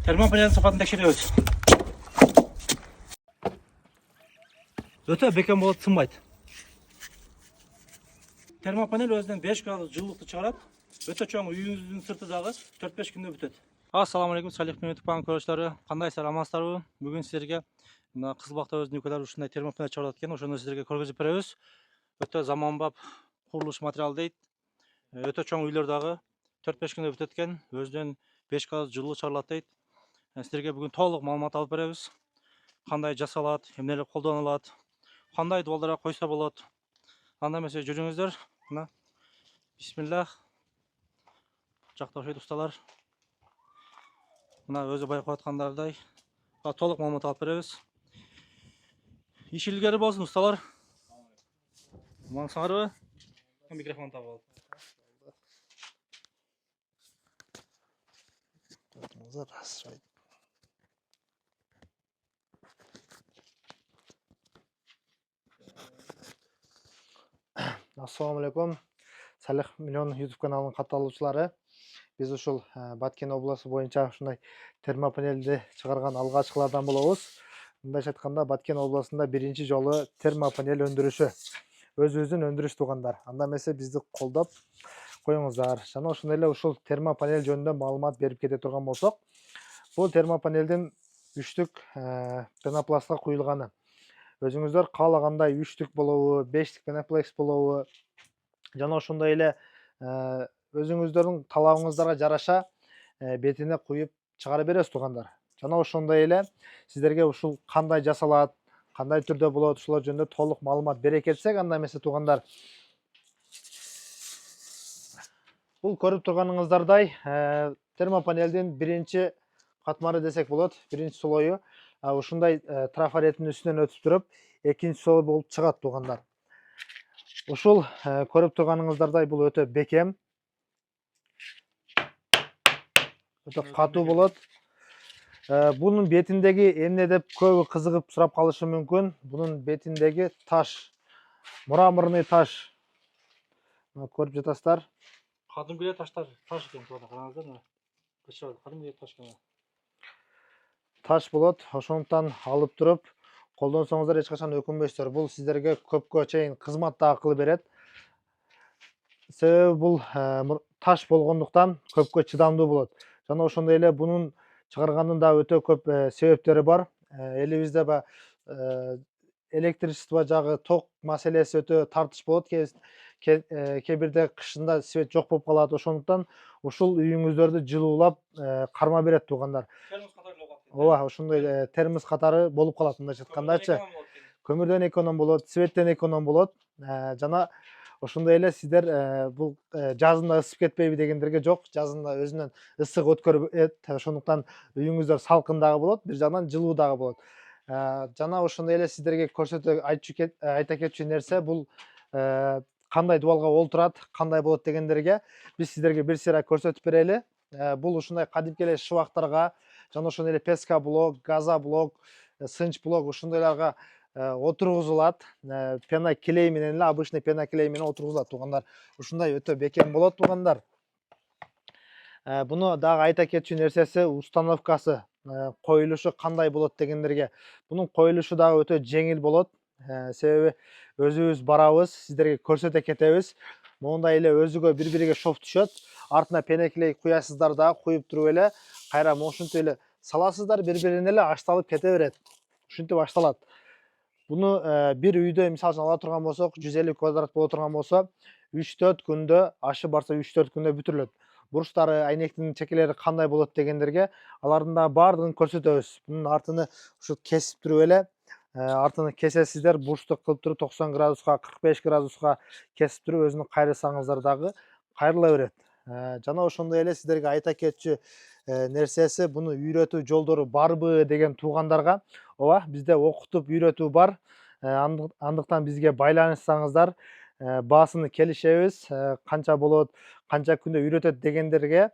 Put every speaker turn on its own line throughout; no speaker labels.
Termopanelin sıfatını tekşeriyoruz. Öte beken болады sınбайды. Termopanel өзінен 5 градус жылылықты шығарады. Өте чоң үйіңіздің сыртыдағы 4-5 күнде бүтеді. Ассаламу алейкум, Салих мен YouTube каналының көрушілері. Қандайсыздар, амансыздар? Бүгін сіздерге мына Қызылбақта өзінің өлкелері ушундай термопанел шығарады екен. Ошоны сіздерге көргізіп береміз. Өте заманбап құрылыс материалы дейді. Өте чоң үйлердегі 4-5 күнде бүтеді екен. Өзінен 5 градус жылылық шығарылады дейді. Сіздерге бүгін толық маалымат алып береміз. Қандай жасалады, емнелер қолданылады, қандай дуалдарға қойса болады. Анда мәсе жүріңіздер. Мына бисмиллах. Жақтаушайды ұсталар. Мына өзі байқап атқандардай толық маалымат алып береміз. Ишілгері болсын ұсталар. Маңсыңар ба? Микрофон табып алды.
Ассаламу алейкум. Салих миллион YouTube каналының қатысушылары. Біз ушул Баткен облысы бойынша ушундай термопанелді шығарған алғашқылардан болобуз. Мындайча айтканда Баткен облысында биринчи жолу термопанел өндүрүшү. Өзүбүздүн өндүрүш туугандар. Анда эмесе бизди колдоп коюңуздар. Жана ошондой эле ушул термопанел жөнүндө маалымат берип кете турган болсок, бул термопанелдин 3-түк пенопластка куюлганы. Өзүңүздөр каалагандай 3-түк болобу, 5-тик пеноплекс болобу, жана ошондой эле өзүңүздөрдүн талабыңыздарга жараша бетине куюп чыгара бересиз туугандар. Жана ошондой эле сиздерге ушул кандай жасалат, кандай түрдө болот, ушулар жөнүндө толук маалымат бере кетсек, анда эмесе туугандар. Бул көрүп турганыңыздардай термопанелдин биринчи катмары десек болот, биринчи слою. Ушундай трафареттин үстүнөн өтүп туруп, экинчи слой болуп чыгат туугандар. Ушул көрүп турганыңыздардай бул өтө бекем, өтө катуу болот. Бунун бетиндеги эмне деп көбү кызыгып сурап калышы мүмкүн. Бунун бетиндеги таш, мраморный таш. Көрүп жатасыздар.
Кадимки таштар, таш экен туурда караңыздар. Кадимки таш экен.
Таш болот. Ошондуктан алып туруп колдонсоңуздар эч качан өкүнбөйсүздөр. Бул сиздерге көпкө чейин кызмат да акылы берет. Себеби бул таш болгондуктан көпкө чыдамдуу болот. Жана ошондой эле бунун чыгаргандын да өтө көп себептери бар. Элибизде электричество жагы ток маселеси өтө тартыш болот. Кээ бирде кышында свет жок болуп калат. Ошондуктан ушул үйүңүздөрдү жылуулап карма берет туугандар. Ооба, ошондой термос катары болуп калат, мындайча айткандачы. Көмүрдөн эконом болот, светтен эконом болот. Жана ошондой эле сиздер бул жазында ысып кетпейби дегендерге жок, жазында өзүнөн ысык өткөрүп, ошондуктан үйүңүздөр салкын дагы болот, бир жагынан жылуу дагы болот. Жана ошондой эле сиздерге көрсөтө айта кетчү нерсе бул кандай дуалга олтурат, кандай болот дегендерге биз сиздерге бир сыйра көрсөтүп берели. Бул ушундай кадимки эле шыбактарга, жана ошондой эле песка блок, газа блок, сынч блок ушундайларга отургузулат. Пена клей менен эле, обычный пена клей менен отургузулат туугандар. Ушундай өтө бекем болот туугандар. Буну дагы айта кетчү нерсеси установкасы, коюлушу кандай болот дегендерге. Бунун коюлушу дагы өтө жеңил болот. Себеби өзүбүз барабыз, сиздерге көрсөтө кетебиз. Мондай эле өзүгө бири-бириге шоп түшөт. Артына пена клей куясыздар дагы, куюп туруп эле кайра ушинтип эле саласыздар, бири-бирине эле ашталып кете берет. Ушинтип ашталат. Буну бир үйдө мисалы үчүн ала турган болсок, 150 квадрат боло турган болсо, 3-4 күндө, ашы барса 3-4 күндө бүтүрүлөт. Бурчтары, айнектин чекелери кандай болот дегендерге алардын да баардыгын көрсөтөбүз. Бунун артыны ушу кесип туруп эле, артыны кесесиздер, бурчтук кылып туруп 90 градуска, 45 градуска кесип туруп өзүнүн кайрысаңыздар дагы кайрыла берет. Жана ошондой эле сиздерге айта кетчү нерсеси, буну үйрөтүү жолдору барбы деген туугандарга, ооба, бизде окутуп үйрөтүү бар. Андыктан бизге байланышсаңыздар, баасыны келишебиз, канча болот, канча күндө үйрөтөт дегендерге,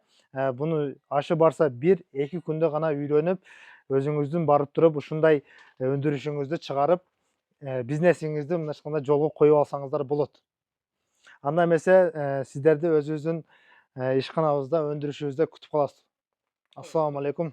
буну ашы барса 1-2 күндө гана үйрөнүп, өзүңүздүн барып туруп ушундай өндүрүшүңүздү чыгарып, бизнесиңизди мындайча айтканда жолго коюп алсаңыздар болот. Анда эмесе сиздерди өзүбүздүн ишканабызда, өндүрүшүбүздө күтүп калабыз. Ассаламу алейкум.